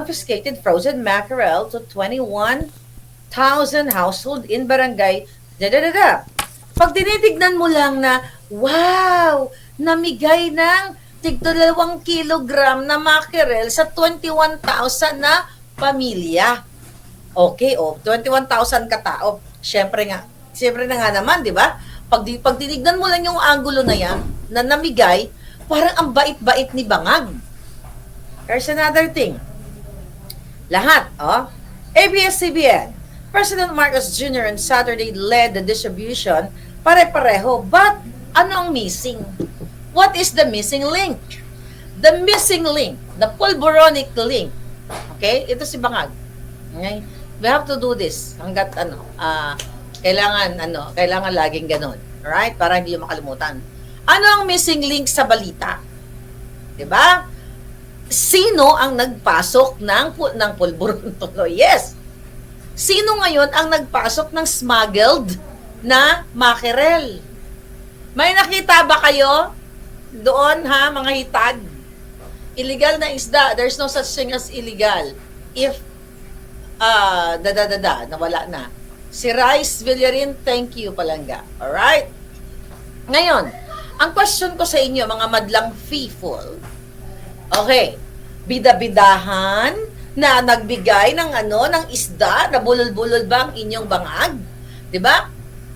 confiscated frozen mackerel to 21,000 household in barangay da. Pag tinitignan mo lang na, wow, namigay ng tigto 2 kilogram na mackerel sa 21,000 na pamilya. Okay, 21,000 katao. Siyempre na nga naman, di ba? Pag tinignan mo lang yung angulo na yan, na namigay, parang ang bait-bait ni Bangag. There's another thing. Lahat, ABS-CBN. President Marcos Jr. on Saturday led the distribution, pare-pareho. But, ano ang missing? What is the missing link? The missing link, the pulboronic link. Okay? Ito si Bangag. Okay? We have to do this hanggat kailangan laging ganun. Alright? Para hindi yung makalimutan. Ano ang missing link sa balita? 'Di ba? Sino ang nagpasok ng pulburon tuloy? Yes. Sino ngayon ang nagpasok ng smuggled na mackerel? May nakita ba kayo doon, mga hitad? Illegal na isda. There's no such thing as illegal. If nawala na. Si Rice Villarin, thank you, Palangga. Alright? Ngayon, ang question ko sa inyo, mga madlang feeful, okay, bida-bidahan na nagbigay ng isda, na bulol-bulol ba ang inyong bangag? 'Di ba?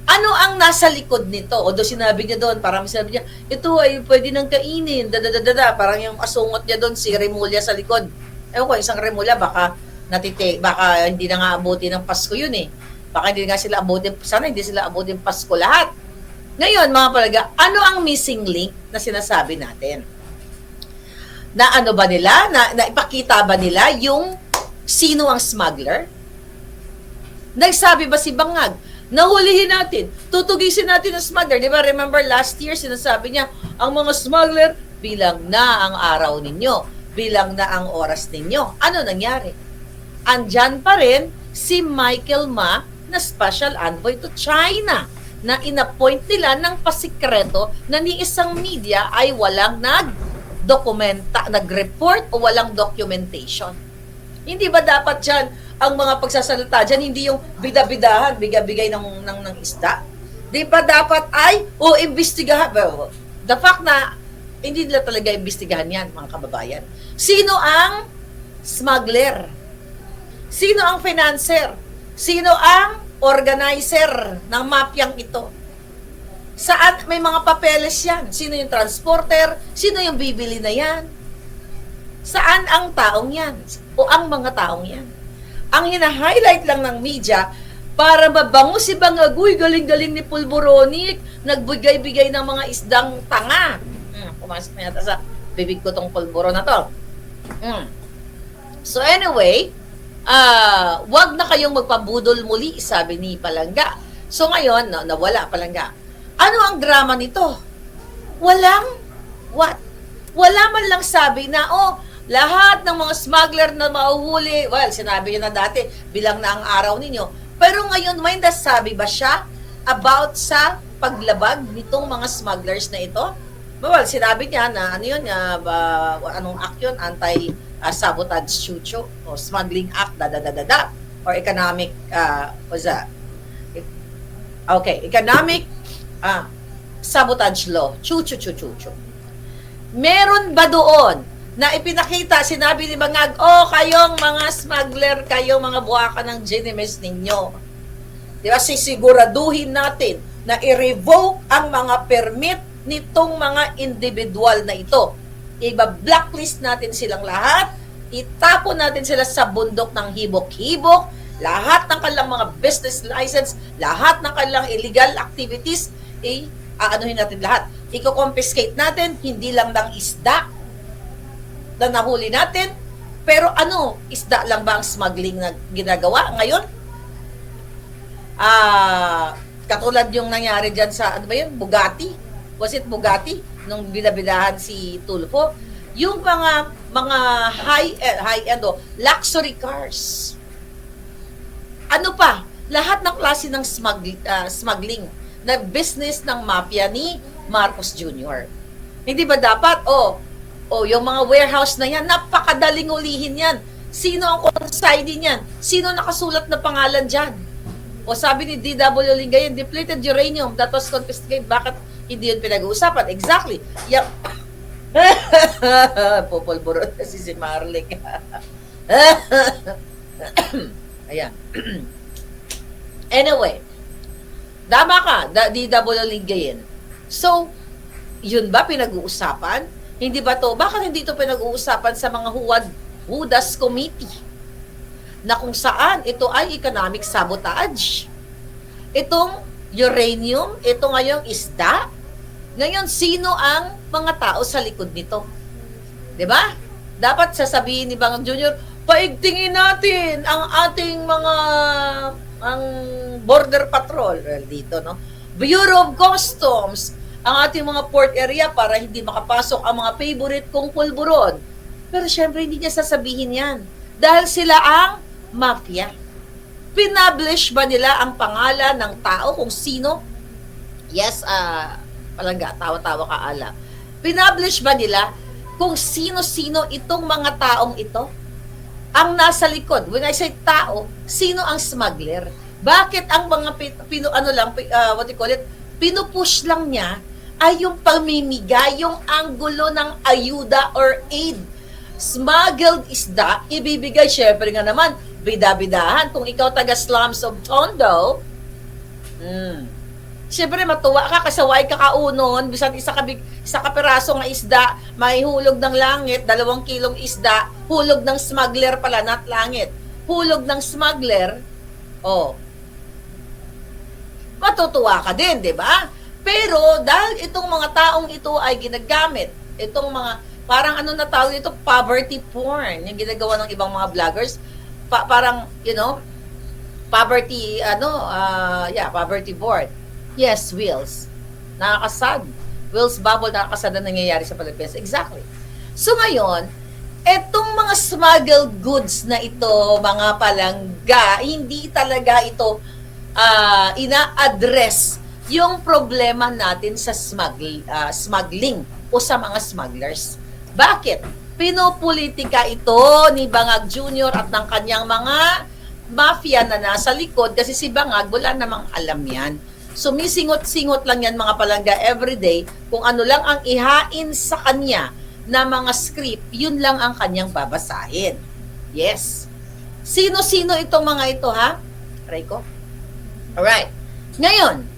Ano ang nasa likod nito? O do sinabi niya doon, parang sinabi niya, ito ay pwede nang kainin, parang yung asungot niya doon, si Remulla sa likod. Ewan ko, isang Remulla, baka hindi na nga abuti ng Pasko yun eh. Baka hindi nga sila abuti, sana hindi sila abuti ng Pasko lahat. Ngayon, mga palaga, ano ang missing link na sinasabi natin? Na ano ba nila? Na ipakita ba nila yung sino ang smuggler? Nagsabi ba si Bangag? Nahulihin natin. Tutugisin natin ang smuggler. Di ba? Remember last year, sinasabi niya, ang mga smuggler, bilang na ang araw ninyo. Bilang na ang oras ninyo. Ano nangyari? Andyan pa rin si Michael Ma na special envoy to China na inappoint nila ng pasikreto na ni isang media ay walang nag-report o walang documentation. Hindi ba dapat dyan ang mga pagsasalita dyan, hindi yung bida-bidahan, bigay ng isda? Di ba dapat ay, imbestigahan? Well, the fact na hindi nila talaga imbestigahan yan, mga kababayan. Sino ang smuggler? Sino ang financer? Sino ang organizer ng mafyang ito? Saan may mga papeles yan? Sino yung transporter? Sino yung bibili na yan? Saan ang taong yan? O ang mga taong yan? Ang hina-highlight lang ng media para mabango si Bangaguy, galing-galing ni Pulboronic, nagbigay-bigay ng mga isdang tanga. Pumasok na yata sa bibig ko tong pulburo na to. So anyway, wag na kayong magpabudol muli, sabi ni Palangga. So ngayon, nawala Palangga. Ano ang drama nito? Wala man lang sabi na, lahat ng mga smuggler na mahuhuli, well, sinabi niya na dati, bilang na ang araw ninyo. Pero ngayon, may nasabi ba siya about sa paglabag nitong mga smugglers na ito? Well, sinabi niya na, anong act yun? Anti-sabotage chucho o smuggling act, or economic, what's that? Okay, economic sabotage law. Chucho. Meron ba doon na ipinakita, sinabi ni Bangag, kayong mga smuggler, kayong mga buwaka ng ginimes ninyo. Diba, sisiguraduhin natin na i-revoke ang mga permit nitong mga individual na ito. Iba-blacklist natin silang lahat, itapon natin sila sa bundok ng hibok-hibok, lahat ng kanilang mga business license, lahat ng kanilang illegal activities, aanuhin natin lahat. Iko-confiscate natin, hindi lang ng isda na nahuli natin, pero isda lang ba ang smuggling na ginagawa ngayon? Katulad yung nangyari dyan sa, Bugatti? Was it Bugatti? Nung binabidahan si Tulfo? Yung mga high-end, luxury cars. Ano pa? Lahat ng klase ng smuggling na business ng mafia ni Marcos Jr. Hindi ba dapat, yung mga warehouse na yan, napakadaling ulihin yan. Sino ang consignee niyan? Sino nakasulat na pangalan dyan? O sabi ni D.W. Lingayen, depleted uranium that was confiscated. Bakit hindi yun pinag-uusapan? Exactly. Yep. Pupulburot na si Marley. Ayan. Anyway, tama ka, D.W. Lingayen. So, yun ba pinag-uusapan? Hindi ba to? Bakit hindi to pinag-uusapan sa mga Hudas Committee? Na kung saan ito ay economic sabotage. Itong uranium, ito ngayong isda. Ngayon, sino ang mga tao sa likod nito? 'Di ba? Dapat sasabihin ni Bangag Jr., paigtingin natin ang ating mga border patrol dito, no? Bureau of Customs, ang ating mga port area para hindi makapasok ang mga favorite kong pulburon. Pero syempre hindi niya sasabihin yan. Dahil sila ang mafia. Pinablish ba nila ang pangalan ng tao kung sino? Yes, palangga, tawa-tawa ka ala. Pinablish ba nila kung sino-sino itong mga taong ito? Ang nasa likod, when I say tao, sino ang smuggler? Bakit ang mga pinupush lang niya ay yung pamimigay, yung anggulo ng ayuda or aid. Smuggled isda, ibibigay, syempre nga naman, bida-bidahan. Kung ikaw taga slums of Tondo, syempre matuwa ka, kasaway ka kaunon, bisan isa ka peraso ng isda, may hulog ng langit, 2 kilong isda, hulog ng smuggler pala, not langit. Hulog ng smuggler, matutuwa ka din, di ba? Pero dahil itong mga taong ito ay ginagamit, itong mga, parang ano na tawag ito, poverty porn, yung ginagawa ng ibang mga vloggers, parang, poverty, poverty board. Yes, Wills. Nakakasad. Wills bubble, nakakasad na nangyayari sa Pilipinas. Exactly. So ngayon, etong mga smuggled goods na ito, mga palangga, hindi talaga ito ina-address yung problema natin sa smuggling o sa mga smugglers. Bakit? Pinopolitika ito ni Bangag Jr. at ng kanyang mga mafia na nasa likod kasi si Bangag wala namang alam yan. Sumisingot-singot lang yan mga palangga everyday kung ano lang ang ihain sa kanya na mga script, yun lang ang kanyang babasahin. Yes. Sino-sino itong mga ito, ha? Rayco? Alright. Ngayon,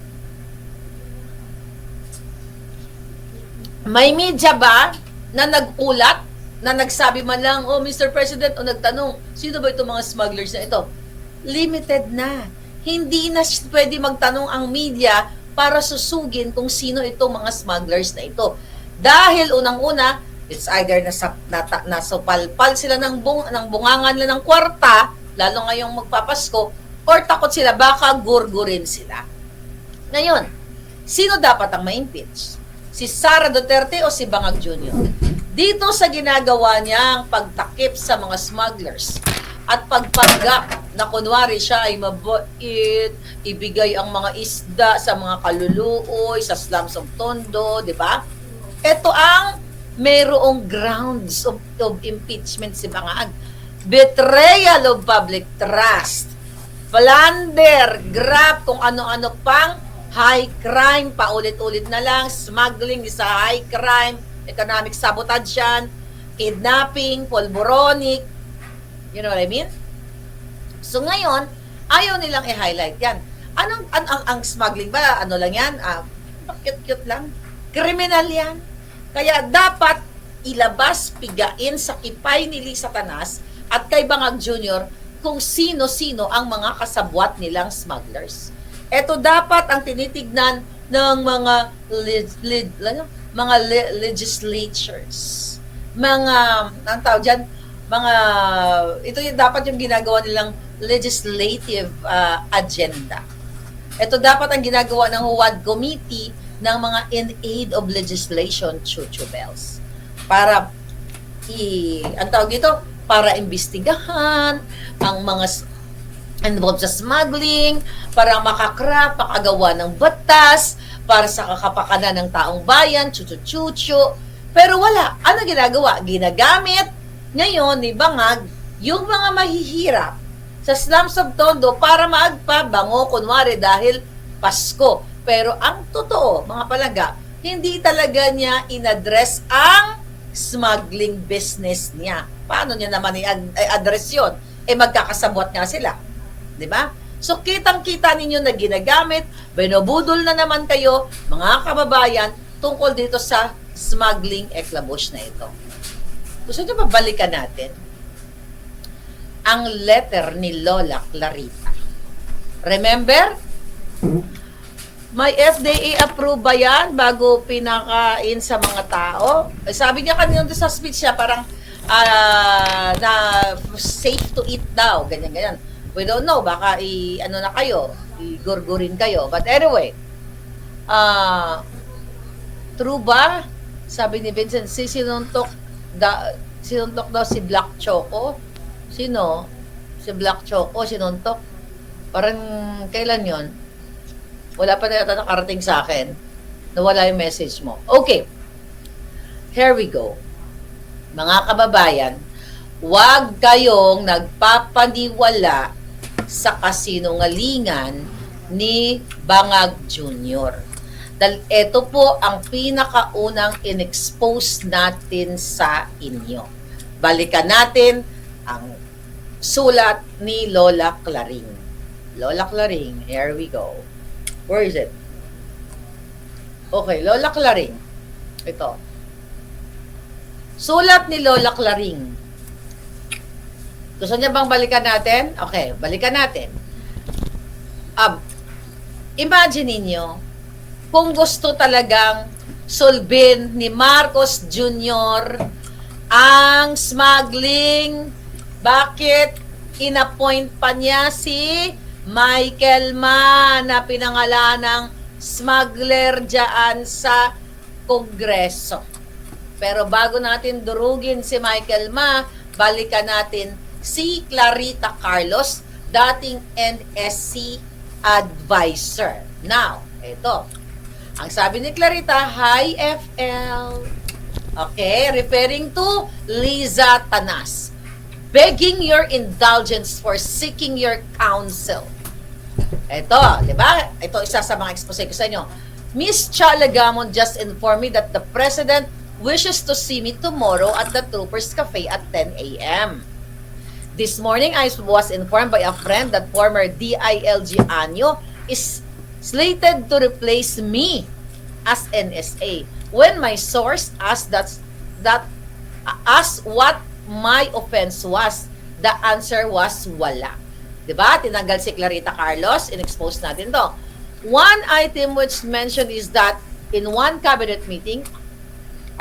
may media ba na nag-ulat, na nagsabi man lang, oh Mr. President, o nagtanong, sino ba itong mga smugglers na ito? Limited na. Hindi na pwede magtanong ang media para susugin kung sino itong mga smugglers na ito. Dahil unang-una, it's either nasupalpal sila ng bungangan nila ng kwarta, lalo ngayong magpapasko, or takot sila, baka gurgurin sila. Ngayon, sino dapat ang ma-impeach? Si Sara Duterte o si Bangag Jr.? Dito sa ginagawa niyang pagtakip sa mga smugglers at pagpanggap na kunwari siya ay mabait, ibigay ang mga isda sa mga kaluluoy, sa slums of Tondo, di ba? Ito ang mayroong grounds of impeachment si Bangag. Betrayal of public trust, plunder, grab, kung ano-ano pang high crime, paulit-ulit na lang, smuggling sa high crime, economic sabotage yan, kidnapping, pulboronic, you know what I mean? So ngayon, ayaw nilang i-highlight yan. Ang smuggling ba? Ano lang yan? Cute-cute lang. Kriminal yan. Kaya dapat ilabas, pigain sa kipay ni Lisa Tanas at kay Bangag Jr. kung sino-sino ang mga kasabwat nilang smugglers. Ito dapat ang tinitignan ng mga legislatures. Ang tawag dyan, ito yung dapat yung ginagawa nilang legislative agenda. Ito dapat ang ginagawa ng HUAD Committee ng mga in aid of legislation, chuchubels. Para ang tawag dito, para imbestigahan ang mga involved sa smuggling, para makakrap, makagawa ng batas, para sa kakapakanan ng taong bayan, chuchu-chuchu. Pero wala. Ano ginagawa? Ginagamit ngayon ni Bangag yung mga mahihirap sa slums of Tondo para maagpabango, kunwari dahil Pasko. Pero ang totoo, mga palangga, hindi talaga niya inaddress ang smuggling business niya. Paano niya naman i-address yun? Magkakasabot nga sila. Di ba? So, kitang-kita ninyo na ginagamit, binubudol na naman kayo, mga kababayan, tungkol dito sa smuggling eklabush na ito. Gusto nyo ba balikan natin ang letter ni Lola Clarita? Remember? May FDA approve ba yan bago pinakain sa mga tao? Sabi niya kanina sa speech niya, parang na safe to eat daw, ganyan-ganyan. We don't know, baka ano na kayo, igurgurin kayo. But anyway, true ba? Sabi ni Vincent, sinuntok daw si Black Choco. Sino? Si Black Choco, sinuntok. Parang kailan yon? Wala pa na yata nakarating sa akin. Nawala yung message mo. Okay. Here we go. Mga kababayan, huwag kayong nagpapaniwala sa kasinungalingan ni Bangag Jr. Dahil ito po ang pinakaunang in-expose natin sa inyo. Balikan natin ang sulat ni Lola Claring. Lola Claring, here we go. Where is it? Okay, Lola Claring. Ito. Sulat ni Lola Claring. Gusto niya bang balikan natin? Okay, balikan natin. Imagine ninyo, kung gusto talagang solbin ni Marcos Jr. ang smuggling, bakit inappoint pa niya si Michael Ma na pinangalan ng smuggler dyan sa Kongreso? Pero bago natin durugin si Michael Ma, balikan natin si Clarita Carlos, dating NSC advisor. Now, ito. Ang sabi ni Clarita, Hi FL. Okay, referring to Liza Tanas. Begging your indulgence for seeking your counsel. Ito, di ba? Ito isa sa mga expose ko sa inyo. Miss Cha Lagamon just informed me that the President wishes to see me tomorrow at the Troopers Cafe at 10 a.m. This morning, I was informed by a friend that former DILG Anyo is slated to replace me as NSA. When my source asked what my offense was, the answer was wala. Diba? Tinanggal si Clarita Carlos, in-expose natin to. One item which mentioned is that in one cabinet meeting,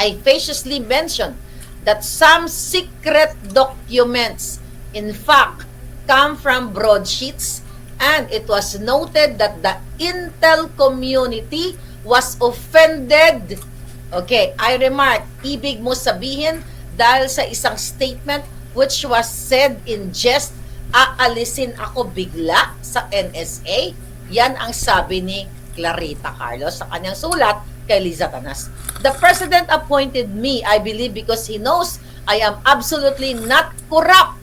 I facetiously mentioned that some secret documents in fact come from broadsheets, and it was noted that the intel community was offended. Okay, I remark, ibig mo sabihin dahil sa isang statement which was said in jest, aalisin ako bigla sa NSA? Yan ang sabi ni Clarita Carlos sa kanyang sulat kay Liza Tanas. The President appointed me, I believe, because he knows I am absolutely not corrupt.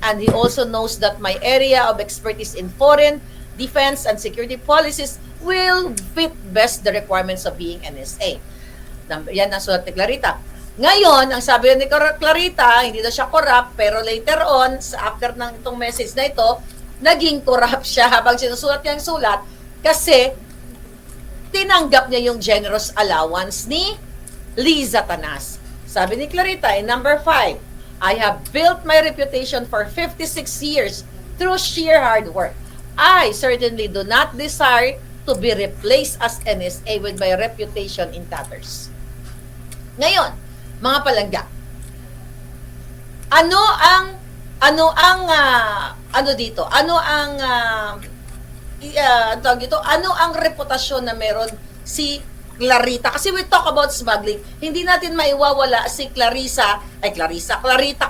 And he also knows that my area of expertise in foreign, defense, and security policies will fit best the requirements of being NSA. Yan ang sulat ni Clarita. Ngayon, ang sabi ni Clarita, hindi daw siya corrupt, pero later on, sa after ng itong message na ito, naging corrupt siya habang sinusulat niya ang sulat kasi tinanggap niya yung generous allowance ni Liza Tanas. Sabi ni Clarita, in number 5, I have built my reputation for 56 years through sheer hard work. I certainly do not desire to be replaced as NSA with my reputation in tatters. Ngayon, mga palangga, ano ang reputasyon na meron si Clarita? Kasi we talk about smuggling, hindi natin maiwawala si Clarita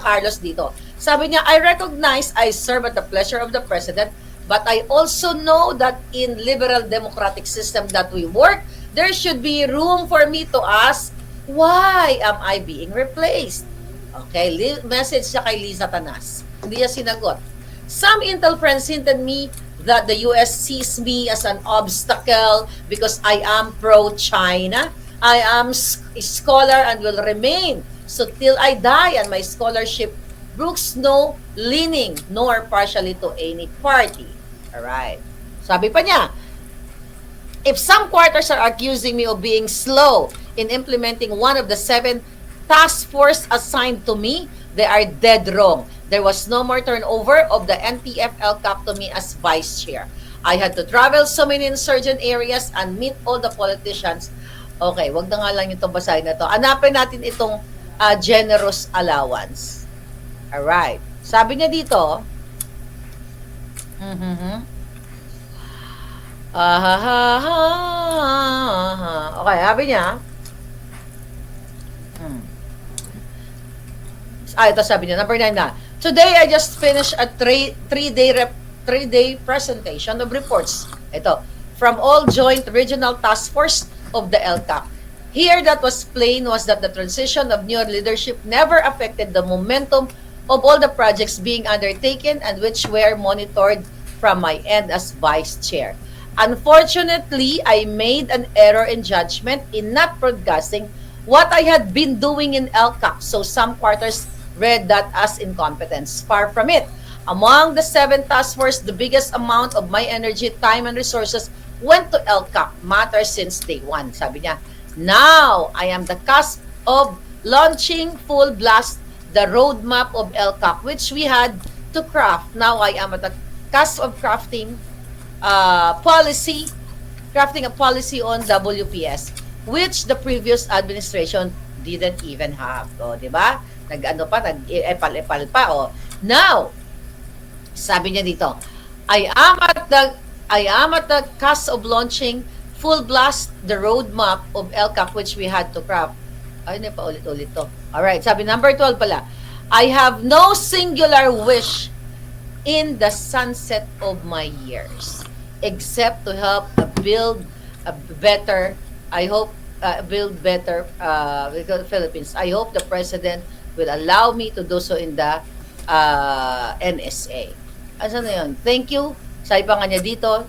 Carlos dito. Sabi niya, I recognize I serve at the pleasure of the President, but I also know that in liberal democratic system that we work, there should be room for me to ask, why am I being replaced? Okay, message siya kay Liza Tanas. Hindi niya sinagot. Some Intel friends hinted me that the US sees me as an obstacle because I am pro-China. I am a scholar and will remain so till I die, and my scholarship brooks no leaning nor partially to any party. Alright. Sabi pa niya, if some quarters are accusing me of being slow in implementing one of the 7 task force assigned to me, they are dead wrong. There was no more turnover of the NTF-LCAP to me as vice chair. I had to travel so many insurgent areas and meet all the politicians. Okay, wag na nga lang itong basahin na to. Hanapin natin itong generous allowance. Alright. Sabi niya dito, okay, sabi niya, ito sabi niya, number 9 na. Today, I just finished a three-day presentation of reports. Ito, from all joint regional task force of the LCAP. Here, that was plain was that the transition of new leadership never affected the momentum of all the projects being undertaken and which were monitored from my end as vice chair. Unfortunately, I made an error in judgment in not broadcasting what I had been doing in LCAP, so some quarters read that as incompetence. Far from it. Among the 7 task force, the biggest amount of my energy, time, and resources went to LCAP matters since day 1. Sabi niya, now I am the cusp of launching full blast the roadmap of LCAP, which we had to craft. Now I am at the cusp of crafting a policy on WPS, which the previous administration didn't even have. O, di ba? Nag-epal-epal pa. O. Now, sabi niya dito, I am at the cusp of launching full blast the roadmap of LCAP, which we had to craft. Ay, hindi pa ulit-ulit to. Alright, sabi number 12 pala. I have no singular wish in the sunset of my years, except to help build a better, Philippines. I hope the President will allow me to do so in the NSA. Asa na yun? Thank you. Sabi pa nga niya dito.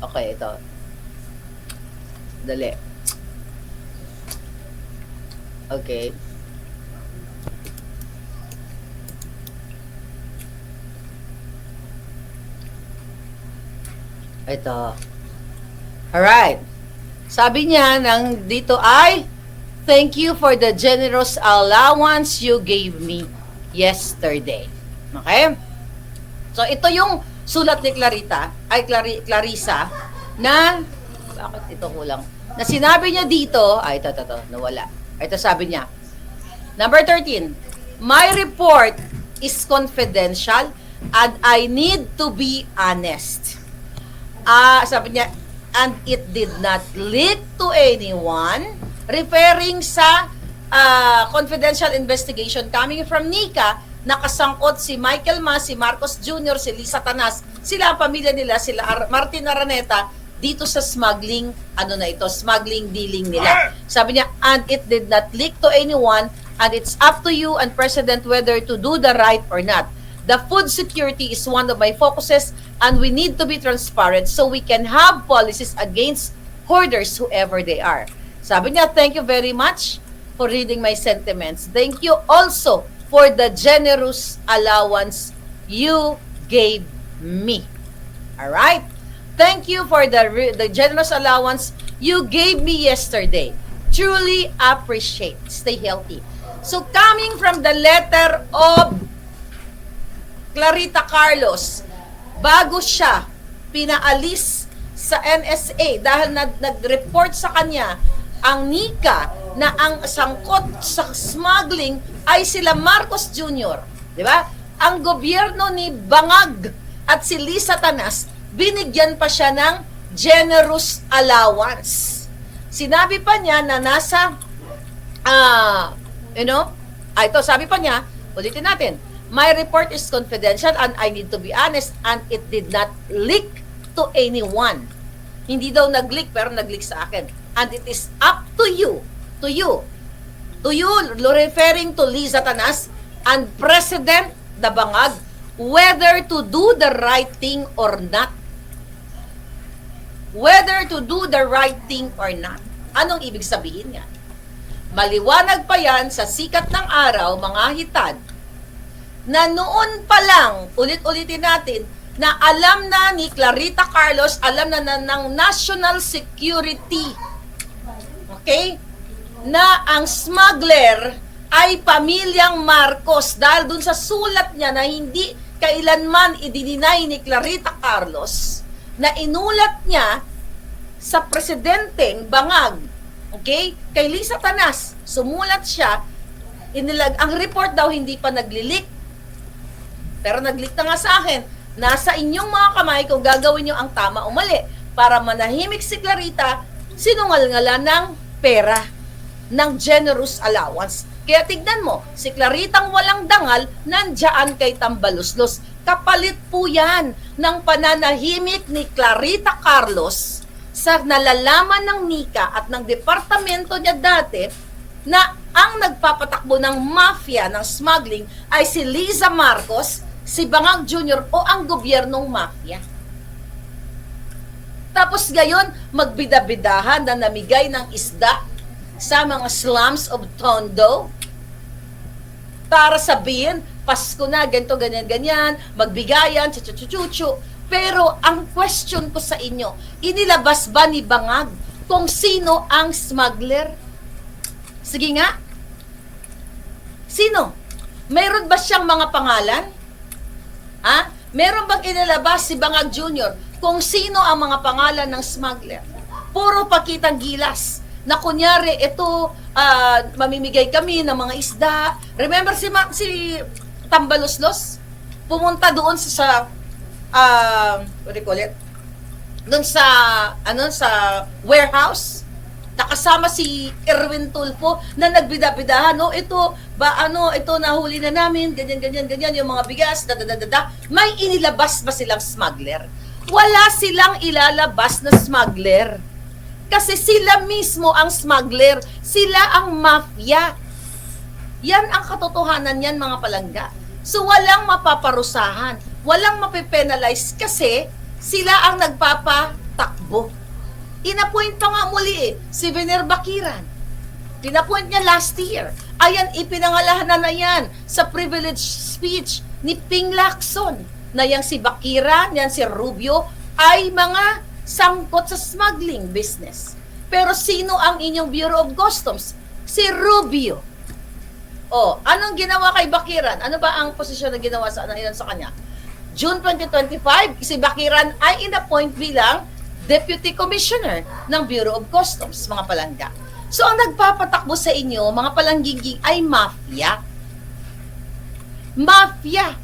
Okay, ito. Dali. Okay. Ito. Alright. Sabi niya nang dito ay, thank you for the generous allowance you gave me yesterday. Okay? So, ito yung sulat ni Clarissa, na, bakit ito kulang? Na sinabi niya dito, ito, nawala. Ito sabi niya, number 13, my report is confidential and I need to be honest. Sabi niya, and it did not leak to anyone, referring sa confidential investigation coming from Nika, nakasangkot si Michael Mas, si Marcos Jr., si Liza Tanas, sila ang pamilya nila, sila Martin Araneta, dito sa smuggling, smuggling dealing nila. Sabi niya, and it did not leak to anyone, and it's up to you and President whether to do the right or not. The food security is one of my focuses, and we need to be transparent so we can have policies against hoarders, whoever they are. Sabi niya, thank you very much for reading my sentiments. Thank you also for the generous allowance you gave me. Alright? Thank you for the generous allowance you gave me yesterday. Truly appreciate. Stay healthy. So, coming from the letter of Clarita Carlos, bago siya pinaalis sa NSA dahil nag-report sa kanya ang Nika na ang sangkot sa smuggling ay sila Marcos Jr. Di ba? Ang gobyerno ni Bangag at si Liza Tanas, binigyan pa siya ng generous allowance. Sinabi pa niya na nasa, ito, sabi pa niya, ulitin natin, my report is confidential and I need to be honest, and it did not leak to anyone. Hindi daw nag-leak, pero nag-leak sa akin. And it is up to you, referring to Liza Tanas, and President Dabangag whether to do the right thing or not. Whether to do the right thing or not. Anong ibig sabihin yan? Maliwanag pa yan sa sikat ng araw, mga hitad, na noon pa lang, ulit-ulitin natin, na alam na ni Clarita Carlos, alam na ng National Security, okay, na ang smuggler ay pamilyang Marcos dahil dun sa sulat niya na hindi kailanman idininay ni Clarita Carlos na inulat niya sa presidenteng Bangag, okay, kay Lisa Tanas, sumulat siya, ang report daw hindi pa naglilik, pero naglik na nga sa akin, nasa inyong mga kamay kung gagawin nyo ang tama o mali para manahimik si Clarita, sinungal-ngala ng pera, ng generous allowance. Kaya tignan mo, si Claritang walang dangal, nandiyan kay Tambaluslos. Kapalit po yan ng pananahimik ni Clarita Carlos sa nalalaman ng NICA at ng departamento niya dati na ang nagpapatakbo ng mafia ng smuggling ay si Liza Marcos, si Bangag Jr. o ang gobyernong mafia. Tapos ngayon, magbida-bidahan na namigay ng isda sa mga slums of Tondo para sabihin, Pasko na, ganito, ganyan, magbigayan, chuchu. Pero ang question ko sa inyo, inilabas ba ni Bangag kung sino ang smuggler? Sige nga. Sino? Mayroon ba siyang mga pangalan? Ha? Meron bang inilabas si Bangag Jr. kung sino ang mga pangalan ng smuggler? Puro pakitang gilas na kunyari ito mamimigay kami ng mga isda. Remember si Tambaluslos? Pumunta doon sa what do you call it? Doon sa sa warehouse. Nakasama si Erwin Tulfo na nagbida-bidahan, no, ito nahuli na namin, ganyan yung mga bigas, May inilabas ba silang smuggler? Wala silang ilalabas na smuggler. Kasi sila mismo ang smuggler, sila ang mafia. Yan ang katotohanan yan, mga palangga. So walang mapaparusahan, walang mapipenalize kasi sila ang nagpapatakbo. Inappoint pa nga muli si Vener Bakiran. Pinapoint niya last year. Ayan, ipinangalahan na yan sa privilege speech ni Ping Lacson na yang si Bakiran, yan si Rubio, ay mga sangkot sa smuggling business. Pero sino ang inyong Bureau of Customs? Si Rubio. O, anong ginawa kay Bakiran? Ano ba ang posisyon na ginawa sa kanya? June 2025, si Bakiran ay inappoint bilang Deputy Commissioner ng Bureau of Customs, mga palangga. So, ang nagpapatakbo sa inyo, mga palanggiging, ay mafia. Mafia.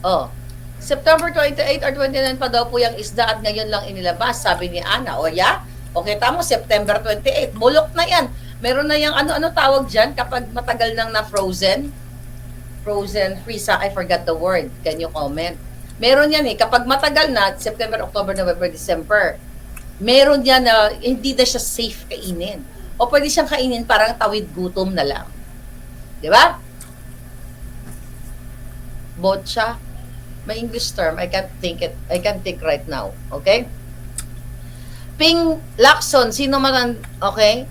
Oh, September 28 or 29 pa daw po yung isda at ngayon lang inilabas, sabi ni Ana. O, yeah? Okay, tamo, September 28. Bulok na yan. Meron na yung ano tawag dyan kapag matagal nang na-frozen? Frozen, freeze, I forgot the word. Can you comment? Meron yan kapag matagal na, September, October, November, December, meron yan na hindi na siya safe kainin. O pwede siyang kainin parang tawid gutom na lang. Di ba? Botcha. May English term, I can't think right now. Okay? Ping Lacson, sino man ang, okay?